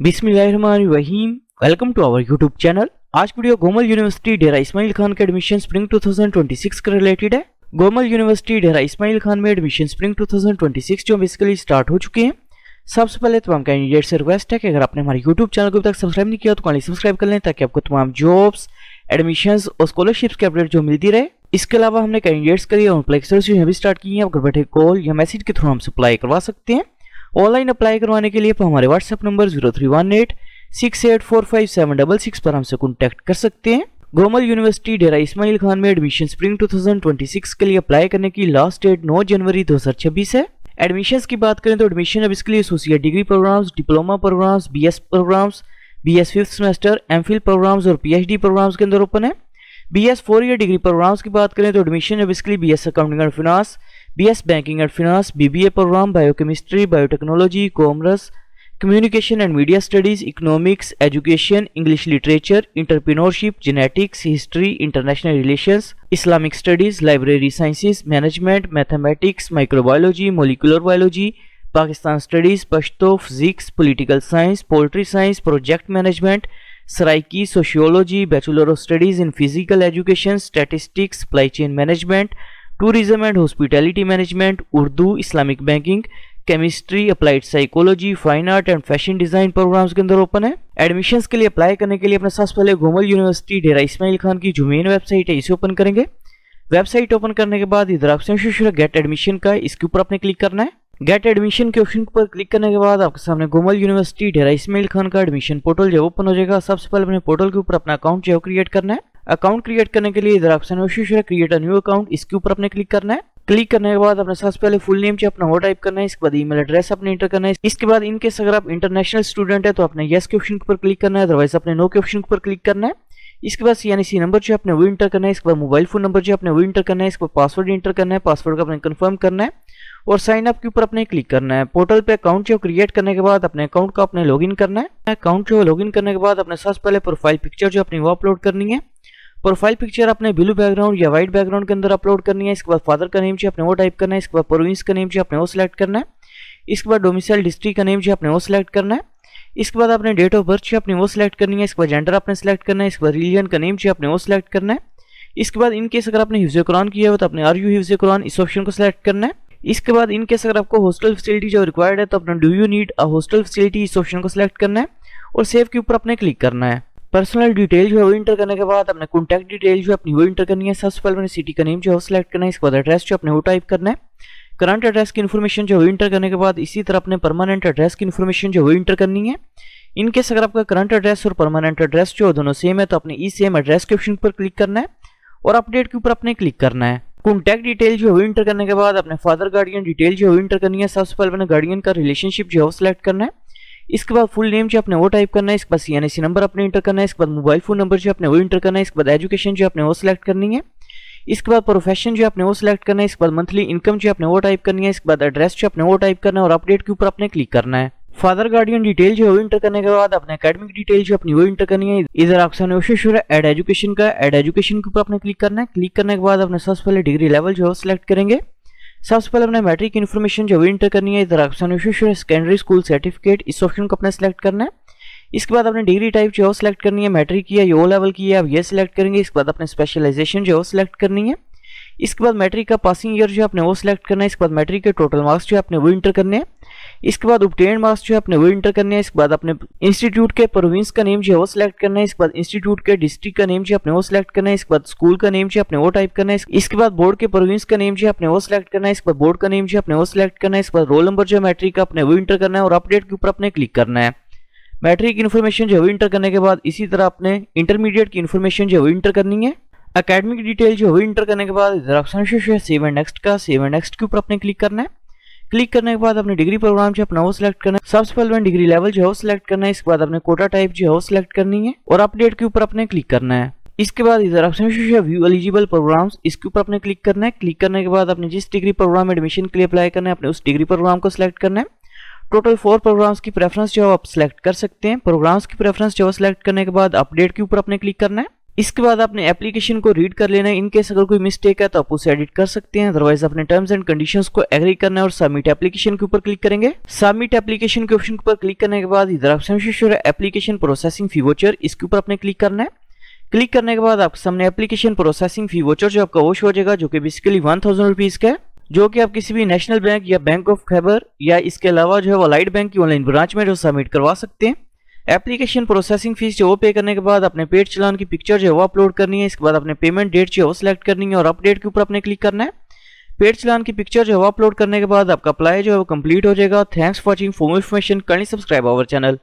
बिस्मिल्लाहिर्रहमानिर्रहीम। Welcome to our YouTube channel. आज video Gomal university Dera Ismail Khan के एडमिशन स्प्रिंग 2026 के रिलेटेड है। गोमल यूनिवर्सिटी डेरा इस्माइल खान में एडमिशन स्प्रिंग 2026 जो बेसिकली स्टार्ट हो चुके हैं। सबसे पहले तमाम कैंडिडेट से रिक्वेस्ट है कि अगर आपने हमारे यूट्यूब चैनल को अभी तक सब्सक्राइब नहीं किया तो काइंडली सब्सक्राइब कर लें ताकि आपको तमाम जॉब्स, एडमिशंस और स्कॉलरशिप्स के अपडेट जो मिलती रहे। इसके अलावा हमने कैंडिडेट्स के लिए ऑनलाइन भी स्टार्ट की है। आप घर बैठे कॉल या मैसेज के थ्रू हमसे अप्लाई करवा सकते हैं। ऑनलाइन अप्लाई करवाने के लिए आप हमारे व्हाट्सएप नंबर 031868457666 पर हमसे कॉन्टैक्ट कर सकते हैं। गोमल यूनिवर्सिटी डेरा इस्माइल खान में एडमिशन स्प्रिंग 2026 के लिए अप्लाई करने की लास्ट डेट 9 जनवरी 2026 है। एडमिशंस की बात करें तो एडमिशन अब इसके लिए associate degree programs, diploma programs, BS programs, BS 5th semester, MPhil programs और पीएचडी प्रोग्राम्स के अंदर ओपन है। बीएस 4 ईयर डिग्री प्रोग्राम्स की बात करें तो एडमिशन अब इसके लिए BS accounting and finance, BS banking and finance, BBA program, biochemistry, biotechnology, commerce, communication and media studies, economics, education, English literature, entrepreneurship, genetics, history, international relations, Islamic studies, library sciences, management, mathematics, microbiology, molecular biology, Pakistan studies, Pashto, physics, political science, poultry science, project management, Saraiki, sociology, bachelor of studies in physical education, statistics, supply chain management, tourism and hospitality management, Urdu, Islamic banking, chemistry, applied psychology, fine art and fashion design programs के अंदर open है। Admissions के लिए apply करने के लिए अपने सबसे पहले गोमल यूनिवर्सिटी डेरा इस्माइल खान की जो मेन वेबसाइट है इसे ओपन करेंगे। वेबसाइट ओपन करने के बाद इधर ऑप्शन गेट एडमिशन का, इसके ऊपर आपने क्लिक करना है। गेट एडमिशन के ऑप्शन पर क्लिक करने के बाद आपके सामने गोमल यूनिवर्सिटी डेरा इस्माइल खान का एडमिशन पोर्टल जो ओपन हो जाएगा। सबसे पहले अपने पोर्टल के ऊपर अपना अकाउंट जो क्रिएट करना है। अकाउंट क्रिएट करने के लिए इधर option create a new account, इसके ऊपर अपने क्लिक करना है। क्लिक करने के बाद अपने सबसे पहले फुल नेम जो अपना वो टाइप करना है। इसके बाद ईमेल एड्रेस अपने इंटर करना है। इसके बाद इनकेस अगर आप इंटरनेशनल स्टूडेंट है तो अपने यस के ऑप्शन पर क्लिक करना है, अदरवाइज अपने नो के ऑप्शन पर क्लिक करना है। इसके बाद CNC नंबर जो अपने वो इंटर करना है। इसके बाद मोबाइल फोन नंबर जो अपने वो इंटर करना है। इसके बाद पासवर्ड इंटर करना है, पासवर्ड का अपने कंफर्म करना है और साइन अप के ऊपर अपने क्लिक करना है। पोर्टल पे अकाउंट जो क्रिएट करने के बाद अपने अकाउंट का अपने लॉगिन करना है। अकाउंट जो लॉगिन करने के बाद अपने सबसे पहले प्रोफाइल पिक्चर जो अपनी वो अपलोड करनी है। प्रोफाइल पिक्चर अपने ब्लू बैकग्राउंड या व्हाइट बैकग्राउंड के अंदर अपलोड करनी है। इसके बाद फादर का नेम जो अपने वो टाइप करना है। इसके बाद प्रोविंस का नेम जो अपने वो सिलेक्ट करना है। इसके बाद डोमिसाइल डिस्ट्रिक्ट का नेम जो अपने वो सिलेक्ट करना है। इसके बाद अपने डेट ऑफ बर्थ जो अपने वो सिलेक्ट करनी है। इसके बाद जेंडर अपने सिलेक्ट करना है। इसके बाद रिलीजन का नेम जो अपने वो सिलेक्ट करना है। इसके बाद इनकेस अगर आपने हिफ्ज़ कुरान किया हो तो अपने आर यू हिफ्ज़ कुरान इस ऑप्शन को सिलेक्ट करना है। इसके बाद इनकेस अगर आपको हॉस्टल फैसिलिटी जो रिक्वायर्ड है तो अपना do you need a hostel facility इस ऑप्शन को सिलेक्ट करना है और सेव के ऊपर अपने क्लिक करना है। पर्सनल डिटेल जो है वो इंटर करने के बाद अपने कॉन्टैक्ट डिटेल जो अपनी वो इंटर करनी है। सबसे पहले अपने सिटी का नेम जो है वो सिलेक्ट करना है। इसके बाद एड्रेस जो अपने वो टाइप करना है। करंट एड्रेस की इन्फॉर्मेशन जो वो इंटर करने के बाद इसी तरह अपने परमानेंट एड्रेस की इन्फॉर्मेशन जो वो इंटर करनी है। इनकेस अगर आपका करंट एड्रेस और परमानेंट एड्रेस जो दोनों सेम है तो अपने ई सेम एड्रेस के ऑप्शन पर क्लिक करना है और अपडेट के ऊपर अपने क्लिक करना है। कॉन्टैक्ट डिटेल जो है इंटर करने के बाद अपने फादर गार्डियन डिटेल जो है इंटर करनी है। सबसे पहले अपने गार्डियन का रिलेशनशिप जो है वो सिलेक्ट करना है। इसके बाद फुल नेम जो अपने वो टाइप करना है। इसके बाद CNC नंबर अपने इंटर करना है। इसके बाद मोबाइल फोन नंबर जो अपने वो इंटर करना है। इसके बाद एजुकेशन जो अपने वो सिलेक्ट करनी है। इसके बाद प्रोफेशन जो अपने वो सिलेक्ट करना है। इसके बाद मंथली इनकम जो अपने वो टाइप करनी है। इसके बाद एड्रेस जो अपने वो टाइप करना है और अपडेट के ऊपर अपने क्लिक करना है। फादर गार्डियन डिटेल जो है इंटर करने के बाद अपने एकेडमिक डिटेल जो अपनी वो इंटर करनी है। इधर ऑप्शन है ऐड एजुकेशन का, ऐड एजुकेशन के ऊपर अपने क्लिक करना है। क्लिक करने के बाद अपने सबसे पहले डिग्री लेवल जो है सिलेक्ट करेंगे। सबसे पहले अपने मैट्रिक इन्फॉर्मेशन जो इंटर करनी है। इधर ऑप्शन है सेकेंडरी स्कूल सर्टिफिकेट, इस ऑप्शन को अपने सिलेक्ट करना है। इसके बाद अपने डिग्री टाइप जो है सिलेक्ट करनी है। मैट्रिक की है या ओ लेवल की है आप ये सिलेक्ट करेंगे। इसके बाद अपने स्पेशलाइजेशन जो है सिलेक्ट करनी है। इसके बाद मैट्रिक का पासिंग ईयर जो अपने वो सिलेक्ट करना है। इसके बाद मैट्रिक के टोटल मार्क्स जो अपने वो इंटर करने हैं। इसके बाद ऑब्टेन्ड मार्क्स जो अपने वो इंटर करने हैं। इसके बाद अपने इंस्टीट्यूट के प्रोविंस का नेम जो है वो सिलेक्ट करना है। इसके बाद इंस्टीट्यूट के डिस्ट्रिक्ट का नेम जो अपने वो सिलेक्ट करना है। इसके बाद स्कूल का नेम जो अपने वो टाइप करना है। इसके बाद बोर्ड के प्रोविंस का नेम जो अपने वो सिलेक्ट करना है। इसके बाद बोर्ड का नेम जो अपने वो सिलेक्ट करना है। इसके बाद रोल नंबर जो मैट्रिक का अपने वो इंटर करना है और अपडेट के ऊपर अपने क्लिक करना है। मैट्रिक इन्फॉर्मेशन जो है इंटर करने के बाद इसी तरह अपने इंटरमीडिएट की इन्फॉर्मेशन जो है इंटर करनी है। एकेडमिक डिटेल जो है इंटर करने के बाद इधर ऑप्शन है सेव एंड नेक्स्ट का, सेव एंड नेक्स्ट के ऊपर अपने क्लिक करना है। क्लिक करने के बाद अपने डिग्री प्रोग्राम जो अपना वो सिलेक्ट करना है। सबसे पहले डिग्री लेवल जो है सिलेक्ट करना है। इसके बाद अपने कोटा टाइप जो है सिलेक्ट करनी है और अपडेट के ऊपर अपने क्लिक करना है। इसके बाद इधर ऑप्शन है व्यू एलिजिबल प्रोग्राम्स, इसके ऊपर अपने क्लिक करना है। क्लिक करने के बाद अपने जिस डिग्री प्रोग्राम एडमिशन के लिए अप्लाई करना है अपने उस डिग्री प्रोग्राम को सिलेक्ट करना है। टोटल 4 प्रोग्राम्स की प्रेफरेंस जो आप सिलेक्ट कर सकते हैं। प्रोग्राम्स की प्रेफरेंस जो सिलेक्ट करने के बाद अपडेट के ऊपर अपने क्लिक करना है। इसके बाद आपने एप्लीकेशन को रीड कर लेना है। इनकेस अगर कोई मिस्टेक है तो आप उसे एडिट कर सकते हैं, अदरवाइज अपने टर्म्स एंड कंडीशंस को एग्री करना है और सबमिट एप्लीकेशन के ऊपर क्लिक करेंगे। सबमिट एप्लीकेशन के ऑप्शन के ऊपर क्लिक करने के बाद इधर ऑप्शन शो है एप्लीकेशन प्रोसेसिंग फी वाउचर, इसके ऊपर आपने क्लिक करना है। क्लिक करने के बाद आपके सामने एप्लीकेशन प्रोसेसिंग फी वाउचर जो आपका वो शो हो जाएगा, जो कि बेसिकली 1000 रुपीज का है, जो कि आप किसी भी नेशनल बैंक या बैंक ऑफ खैबर या इसके अलावा जो है वो अलाइड बैंक की ऑनलाइन ब्रांच में जो सबमिट करवा सकते हैं। एप्लीकेशन प्रोसेसिंग फीस जो वो पे करने के बाद अपने पेड चलान की पिक्चर जो है वो अपलोड करनी है। इसके बाद अपने पेमेंट डेट जो है वो सिलेक्ट करनी है और अपडेट के ऊपर अपने क्लिक करना है। पेड चलान की पिक्चर जो है वो अपलोड करने के बाद आपका अप्लाई जो है वो कंप्लीट हो जाएगा। Thanks for watching. For more information kindly subscribe our channel.